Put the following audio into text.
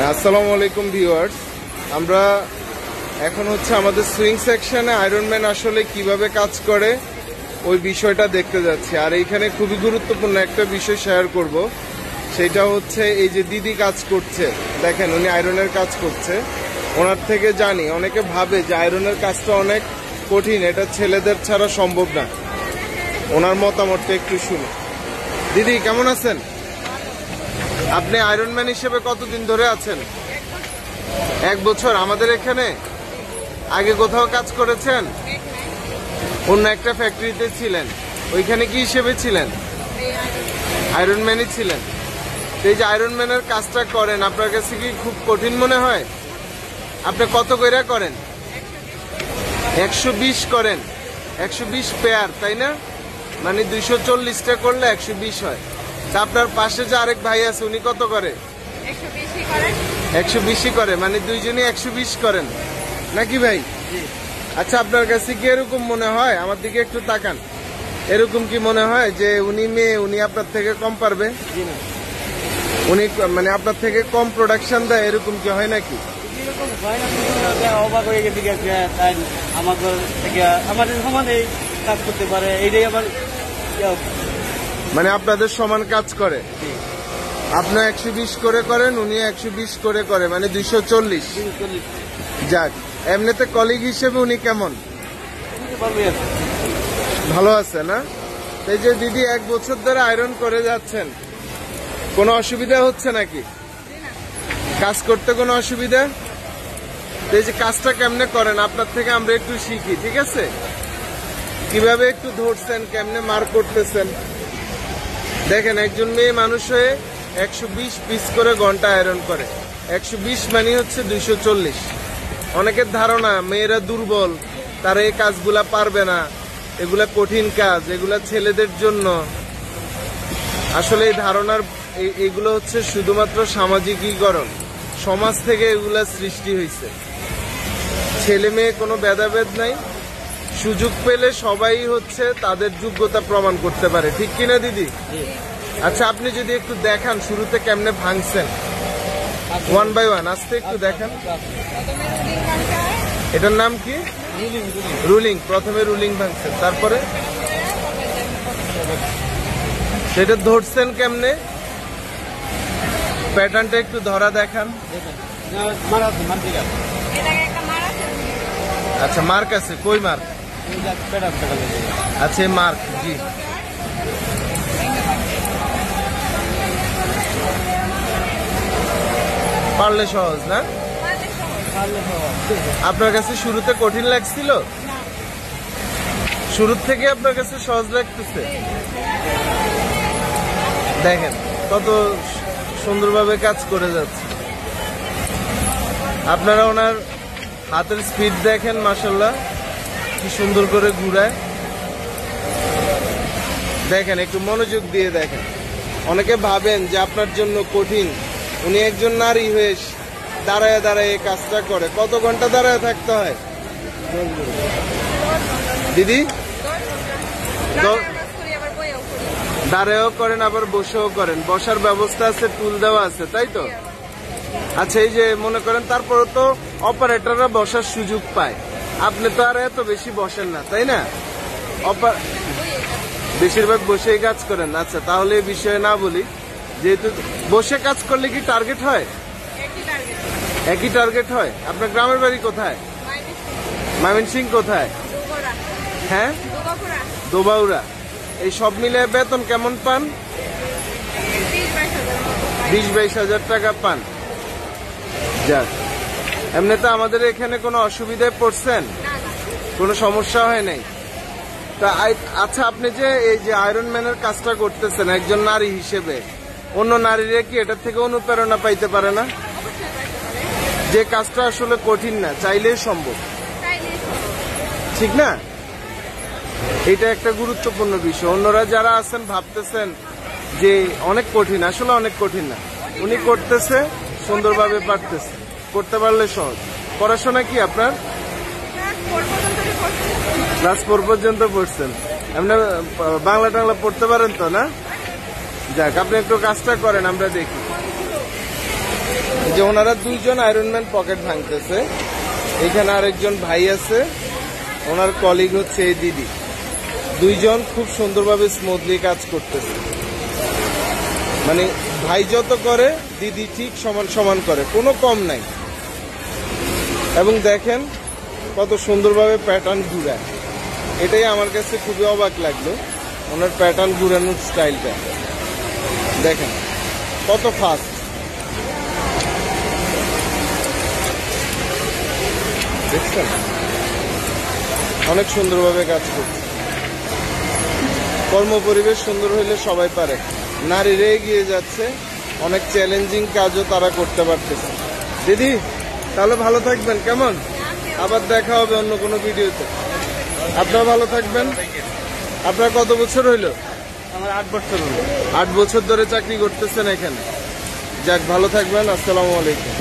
আসসালামু আলাইকুম ভিউয়ার্স, আমরা এখন আমাদের সুইং সেকশনে আয়রনম্যান আসলে কিভাবে কাজ করে ওই বিষয়টা দেখতে যাচ্ছি। আর এইখানে খুবই গুরুত্বপূর্ণ একটা বিষয় শেয়ার করব, সেটা হচ্ছে এই যে দিদি কাজ করছে, দেখেন উনি আয়রনের কাজ করছে। ওনার থেকে জানি অনেকে ভাবে যে আয়রনের কাজটা অনেক কঠিন, এটা ছেলেদের ছাড়া সম্ভব না। ওনার মতামতটা একটু শুনি। দিদি কেমন আছেন? আপনি আয়রনম্যান হিসেবে কতদিন ধরে আছেন? 1 বছর। আমাদের এখানে আগে কোথাও কাজ করেছেন? অন্য একটা ফ্যাক্টরিতে ছিলেন, ওইখানে কি হিসেবে ছিলেন? আয়রনম্যানই ছিলেন। এই যে আয়রনম্যানের কাজটা করেন, আপনার কাছে কি খুব কঠিন মনে হয়? আপনি কত কইরা করেন? 120 করেন। 120 পেয়ার, তাই না? মানে 240টা করলে 120 হয়। তা আপনার পাশে যে আরেক ভাই আছে, উনি কত করে? 120 করে, মানে দুইজনই 120 করেন নাকি ভাই? আচ্ছা, আপনার কাছে কি এরকম মনে হয়? আমার দিকে একটু তাকান। এরকম কি মনে হয় যে উনি মেয়ে, উনি আপনার থেকে কম পারবে? উনি মানে আপনার থেকে কম প্রোডাকশন দেয়, এরকম কি হয় নাকি? অবাক হয়ে গেছে, আমাদের থেকে আমাদের সমানে কাজ করতে পারে, এইটাই আমার। মানে আপনাদের সমান কাজ করে, আপনার 120 করে করেন, উনি 120 করে করে, মানে 240। যাক, এমনিতে কলিগ হিসেবে উনি কেমন? ভালো আছে না? এই যে দিদি 1 বছর ধরে আয়রন করে যাচ্ছেন, কোনো অসুবিধা হচ্ছে নাকি কাজ করতে? কোনো অসুবিধা? এই যে কাজটা কেমনে করেন আপনার থেকে আমরা একটু শিখি, ঠিক আছে? কিভাবে একটু ধরছেন, কেমনে মার করতেছেন। দেখেন, একজন মেয়ে মানুষ হয়ে 120 পিস করে ঘন্টা আয়রন করে। 120 মানে হচ্ছে 240। অনেকের ধারণা মেয়েরা দুর্বল, তারা এই কাজগুলা পারবে না, এগুলা কঠিন কাজ, এগুলা ছেলেদের জন্য। আসলে এই ধারণার এগুলো হচ্ছে শুধুমাত্র সামাজিকীকরণ, সমাজ থেকে এগুলা সৃষ্টি হয়েছে। ছেলে মেয়ে কোনো ভেদাভেদ নাই, সুযোগ পেলে সবাই তাদের যোগ্যতা প্রমাণ করতে পারে, ঠিক কিনা দিদি? আচ্ছা, আপনি যদি একটু দেখান শুরুতে কেমনে ভাঙছেন, 1 বাই 1 আস্তে একটু দেখান। এটার নাম কি? রুলিং। প্রথমে রুলিং ভাঙছেন, তারপরে সেটা ধরছেন কেমনে? প্যাটার্নটা একটু ধরা দেখান। আচ্ছা, মার্ক আছে, কই মার্ক? আচ্ছা, মার্ক, জি। পারলে সহজ না? আপনার কাছে শুরুতে কঠিন লাগছিল? শুরুর থেকে আপনার কাছে সহজ লাগতেছে? দেখেন কত সুন্দরভাবে কাজ করে যাচ্ছে। আপনারা ওনার হাতের স্পিড দেখেন, মাশাআল্লাহ কি সুন্দর করে ঘুরায়। দেখেন, একটু মনোযোগ দিয়ে দেখেন। অনেকে ভাবেন যে আপনার জন্য কঠিন, উনি একজন নারী হয়ে দাঁড়ায় দাঁড়ায় এই কাজটা করে। কত ঘন্টা দাঁড়ায় থাকতে হয় দিদি? দাঁড়ায়ও করেন, আবার বসেও করেন। বসার ব্যবস্থা আছে, টুল দেওয়া আছে, তাই তো? আচ্ছা, এই যে মনে করেন, তারপরে তো অপারেটররা বসার সুযোগ পায়, আপনি তো আর এত বেশি বসেন না, তাই না? বেশিরভাগ বসেই কাজ করেন। আচ্ছা, তাহলে এই বিষয়ে না বলি, যেহেতু বসে কাজ করলে কি টার্গেট হয়? একই টার্গেট হয়। আপনার গ্রামের বাড়ি কোথায়? ময়মনসিংহ। কোথায়? হ্যাঁ, দোবাউড়া। এই সব মিলে বেতন কেমন পান? 20-22 হাজার টাকা পান। যাক, এমনিতে আমাদের এখানে কোনো অসুবিধায় পড়ছেন? কোনো সমস্যা হয় নাই? তা আচ্ছা, আপনি যে এই যে আয়রনম্যানের কাজটা করতেছেন একজন নারী হিসেবে, অন্য নারীরা কি এটার থেকে অনুপ্রেরণা পাইতে পারে না? যে কাজটা আসলে কঠিন না, চাইলেই সম্ভব, ঠিক না? এটা একটা গুরুত্বপূর্ণ বিষয়। অন্যরা যারা আছেন ভাবতেছেন যে অনেক কঠিন, আসলে অনেক কঠিন না। উনি করতেছে, সুন্দরভাবে পারতেছে, করতে পারলে সহজ। পড়াশোনা কি আপনার? ক্লাস 4 পর্যন্ত পড়ছেন। আপনি বাংলা টাংলা পড়তে পারেন তো, না? যাক, আপনি একটু কাজটা করেন, আমরা দেখি। যে ওনারা দুইজন আয়রনম্যান পকেট ভাঙতেছে। এখানে আরেকজন ভাই আছে, ওনার কলিগ হচ্ছে এই দিদি। দুইজন খুব সুন্দরভাবে স্মুথলি কাজ করতেছে। মানে ভাই যত করে দিদি ঠিক সমান সমান করে, কোনো কম নাই। এবং দেখেন কত সুন্দরভাবে প্যাটার্ন ঘুরায়, এটাই আমার কাছে খুবই অবাক লাগলো। ওনার প্যাটার্ন ঘুরানোর স্টাইলটা দেখেন কত ফাস্ট। দেখছেন অনেক সুন্দরভাবে কাজ করছে। কর্ম পরিবেশ সুন্দর হইলে সবাই পারে। নারীরা এগিয়ে যাচ্ছে, অনেক চ্যালেঞ্জিং কাজও তারা করতে পারতেছে। দিদি তাহলে ভালো থাকবেন, কেমন? আবার দেখা হবে অন্য কোনো ভিডিওতে। আপনারা ভালো থাকবেন। আপনার কত বছর হইলো? আমার 8 বছর হলো। 8 বছর ধরে চাকরি করতেছেন এখানে। যাক, ভালো থাকবেন। আসসালামু আলাইকুম।